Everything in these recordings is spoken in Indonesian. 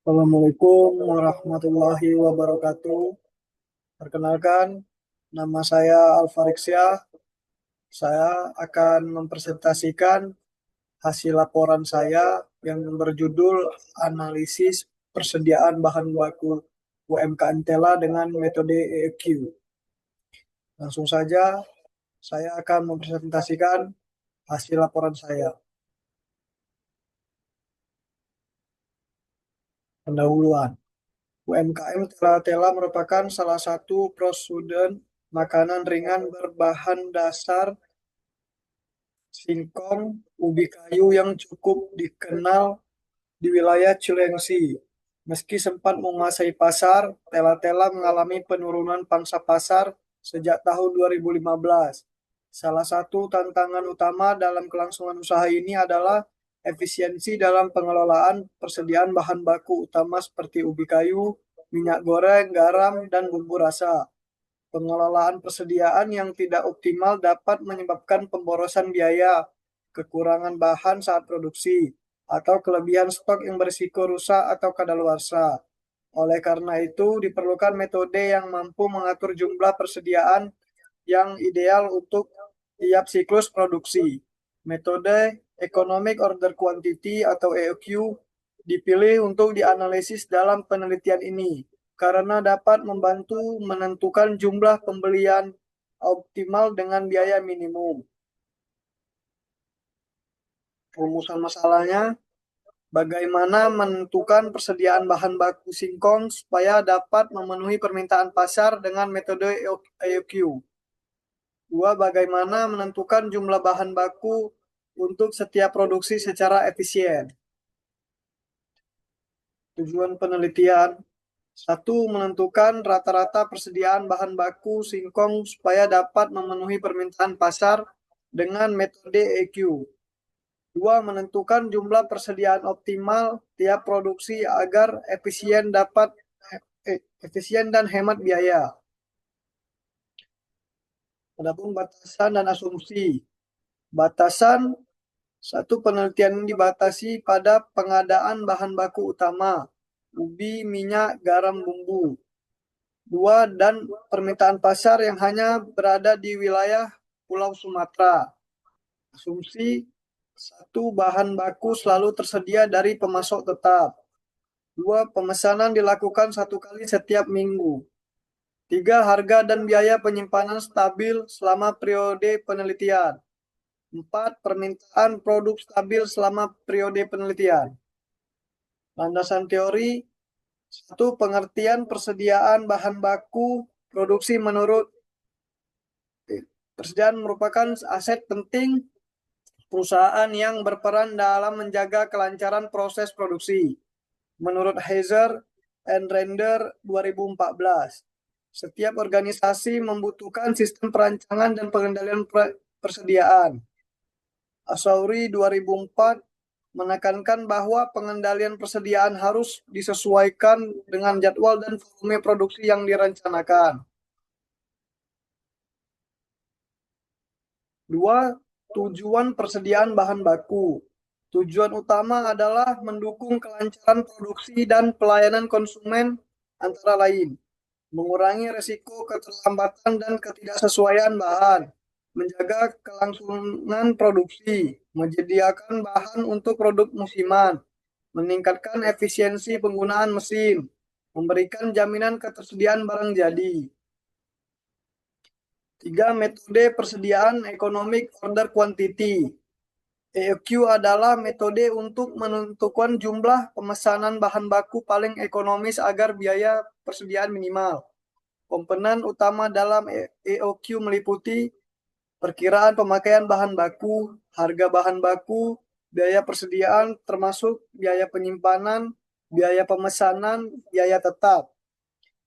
Assalamualaikum warahmatullahi wabarakatuh. Perkenalkan, nama saya Alfarixia. Saya akan mempresentasikan hasil laporan saya yang berjudul Analisis Persediaan Bahan Baku UMKM Tela dengan metode EEQ. Langsung saja, saya akan mempresentasikan hasil laporan saya. Pendahuluan. UMKM Tela-Tela merupakan salah satu produsen makanan ringan berbahan dasar singkong ubi kayu yang cukup dikenal di wilayah Cilengsi. Meski sempat menguasai pasar, Tela-Tela mengalami penurunan pangsa pasar sejak tahun 2015. Salah satu tantangan utama dalam kelangsungan usaha ini adalah efisiensi dalam pengelolaan persediaan bahan baku utama seperti ubi kayu, minyak goreng, garam, dan bumbu rasa. Pengelolaan persediaan yang tidak optimal dapat menyebabkan pemborosan biaya, kekurangan bahan saat produksi, atau kelebihan stok yang berisiko rusak atau kadaluarsa. Oleh karena itu, diperlukan metode yang mampu mengatur jumlah persediaan yang ideal untuk tiap siklus produksi. Metode Economic Order Quantity atau EOQ dipilih untuk dianalisis dalam penelitian ini karena dapat membantu menentukan jumlah pembelian optimal dengan biaya minimum. Rumusan masalahnya, bagaimana menentukan persediaan bahan baku singkong supaya dapat memenuhi permintaan pasar dengan metode EOQ. Dua, bagaimana menentukan jumlah bahan baku untuk setiap produksi secara efisien. Tujuan penelitian. Satu, menentukan rata-rata persediaan bahan baku singkong supaya dapat memenuhi permintaan pasar dengan metode EQ. Dua, menentukan jumlah persediaan optimal tiap produksi agar efisien dan hemat biaya. Adapun batasan dan asumsi. Batasan. Satu, penelitian ini dibatasi pada pengadaan bahan baku utama, ubi, minyak, garam, bumbu. Dua, dan permintaan pasar yang hanya berada di wilayah Pulau Sumatera. Asumsi. Satu, bahan baku selalu tersedia dari pemasok tetap. Dua, pemesanan dilakukan satu kali setiap minggu. Tiga, harga dan biaya penyimpanan stabil selama periode penelitian. Empat, permintaan produk stabil selama periode penelitian. Landasan teori. Satu, pengertian persediaan bahan baku produksi menurut persediaan merupakan aset penting perusahaan yang berperan dalam menjaga kelancaran proses produksi. Menurut Heiser and Render 2014, setiap organisasi membutuhkan sistem perancangan dan pengendalian persediaan. Asauri 2004 menekankan bahwa pengendalian persediaan harus disesuaikan dengan jadwal dan volume produksi yang direncanakan. Dua, tujuan persediaan bahan baku. Tujuan utama adalah mendukung kelancaran produksi dan pelayanan konsumen antara lain, mengurangi risiko keterlambatan dan ketidaksesuaian bahan, menjaga kelangsungan produksi, menyediakan bahan untuk produk musiman, meningkatkan efisiensi penggunaan mesin, memberikan jaminan ketersediaan barang jadi. Tiga, metode persediaan Economic Order Quantity. EOQ adalah metode untuk menentukan jumlah pemesanan bahan baku paling ekonomis agar biaya persediaan minimal. Komponen utama dalam EOQ meliputi perkiraan pemakaian bahan baku, harga bahan baku, biaya persediaan termasuk biaya penyimpanan, biaya pemesanan, biaya tetap,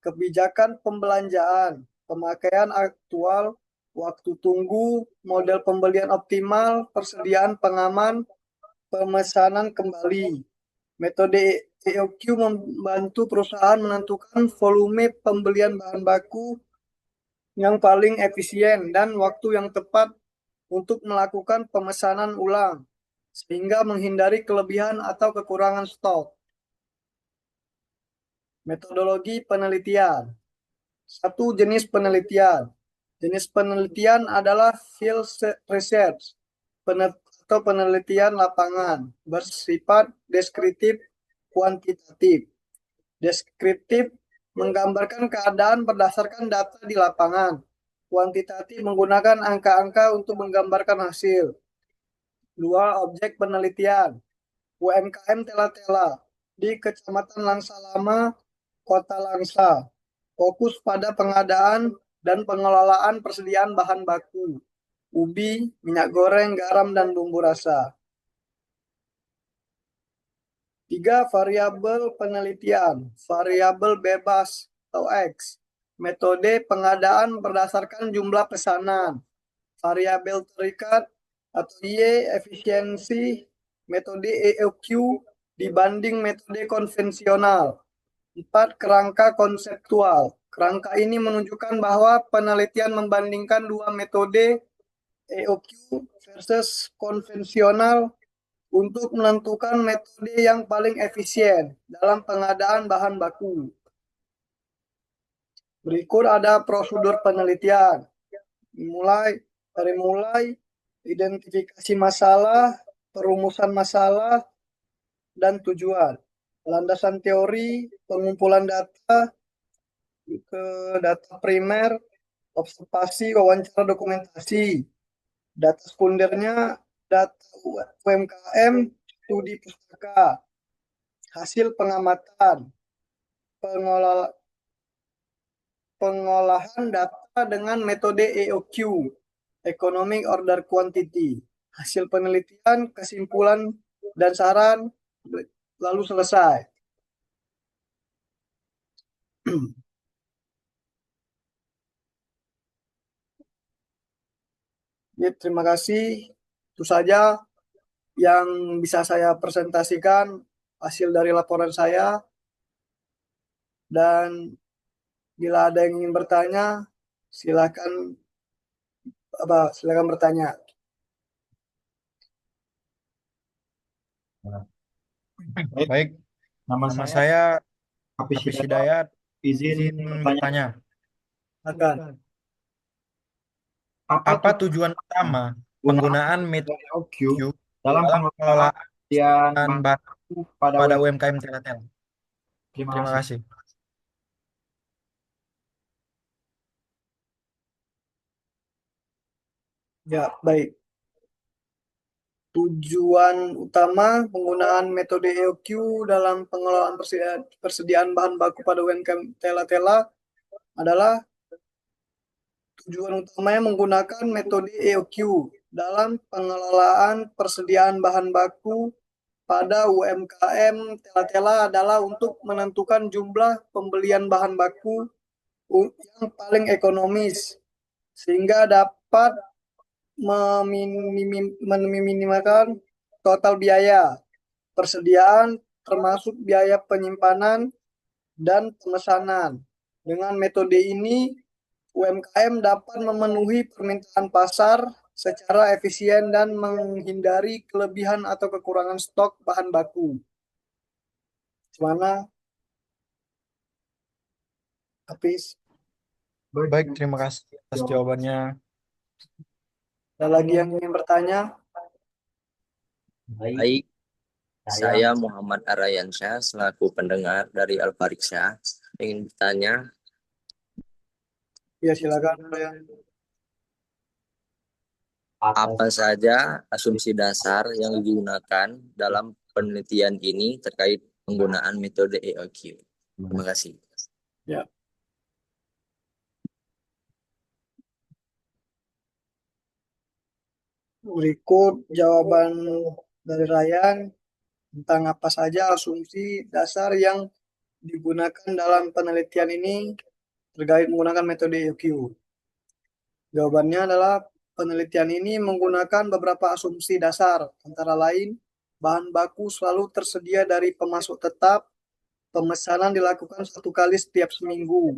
kebijakan pembelanjaan, pemakaian aktual, waktu tunggu, model pembelian optimal, persediaan pengaman, pemesanan kembali. Metode EOQ membantu perusahaan menentukan volume pembelian bahan baku yang paling efisien dan waktu yang tepat untuk melakukan pemesanan ulang, sehingga menghindari kelebihan atau kekurangan stok. Metodologi penelitian. Satu, jenis penelitian. Jenis penelitian adalah field research atau penelitian lapangan, bersifat deskriptif kuantitatif. Deskriptif menggambarkan keadaan berdasarkan data di lapangan. Kuantitatif menggunakan angka-angka untuk menggambarkan hasil. Dua, objek penelitian. UMKM Tela-Tela di Kecamatan Langsa Lama, Kota Langsa. Fokus pada pengadaan dan pengelolaan persediaan bahan baku, ubi, minyak goreng, garam, dan bumbu rasa. Tiga, variabel penelitian, variabel bebas atau X. Metode pengadaan berdasarkan jumlah pesanan. Variabel terikat atau Y, efisiensi metode EOQ dibanding metode konvensional. 4. Kerangka konseptual. Kerangka ini menunjukkan bahwa penelitian membandingkan dua metode EOQ versus konvensional untuk menentukan metode yang paling efisien dalam pengadaan bahan baku. Berikut ada prosedur penelitian. Mulai identifikasi masalah, perumusan masalah, dan tujuan. Landasan teori, pengumpulan data, ke data primer, observasi, wawancara, dokumentasi. Data sekundernya, data UMKM, studi pustaka, hasil pengamatan, pengolahan data dengan metode EOQ, Economic Order Quantity, hasil penelitian, kesimpulan, dan saran, lalu selesai. Ya, terima kasih. Itu saja yang bisa saya presentasikan hasil dari laporan saya. Dan bila ada yang ingin bertanya, silakan bertanya. Baik, nama saya Hafiz Hidayat, izin bertanya. Akan. Apa tujuan utama penggunaan metode EOQ dalam Dalam pengelolaan penelitian bahan pada pada web. UMKM Tela-Tela? Terima kasih. Ya, baik. Tujuan utama penggunaan metode EOQ dalam pengelolaan persediaan bahan baku pada UMKM Tela-Tela adalah tujuan utamanya menggunakan metode EOQ dalam pengelolaan persediaan bahan baku pada UMKM Tela-Tela adalah untuk menentukan jumlah pembelian bahan baku yang paling ekonomis sehingga dapat meminimalkan total biaya persediaan termasuk biaya penyimpanan dan pemesanan. Dengan metode ini, UMKM dapat memenuhi permintaan pasar secara efisien dan menghindari kelebihan atau kekurangan stok bahan baku. Gimana, Hafiz? Baik, terima kasih atas jawabannya. Ada lagi yang ingin bertanya? Baik, saya Muhammad Arayansyah selaku pendengar dari Al-Fariksya ingin bertanya, Ya, silakan. apa saja asumsi dasar yang digunakan dalam penelitian ini terkait penggunaan metode EOQ? Terima kasih. Ya. Berikut jawaban dari Ryan tentang apa saja asumsi dasar yang digunakan dalam penelitian ini terkait menggunakan metode EOQ. Jawabannya adalah penelitian ini menggunakan beberapa asumsi dasar, antara lain bahan baku selalu tersedia dari pemasok tetap, pemesanan dilakukan 1 kali setiap seminggu,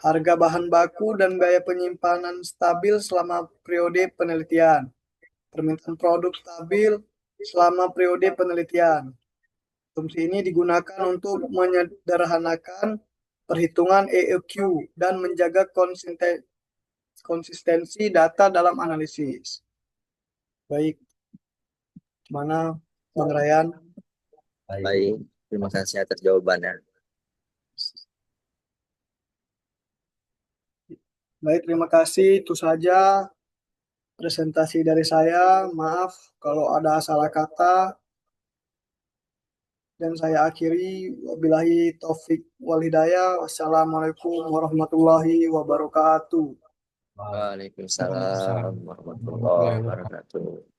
harga bahan baku dan biaya penyimpanan stabil selama periode penelitian, permintaan produk stabil selama periode penelitian. Asumsi ini digunakan untuk menyederhanakan perhitungan EEQ dan menjaga konsistensi data dalam analisis. Baik, mana Bang Ryan? Baik, terima kasih atas jawabannya. Baik, terima kasih. Itu saja presentasi dari saya. Maaf kalau ada salah kata. Dan saya akhiri. Wabillahi taufik wal hidayah. Wassalamualaikum warahmatullahi wabarakatuh. Waalaikumsalam warahmatullahi wabarakatuh.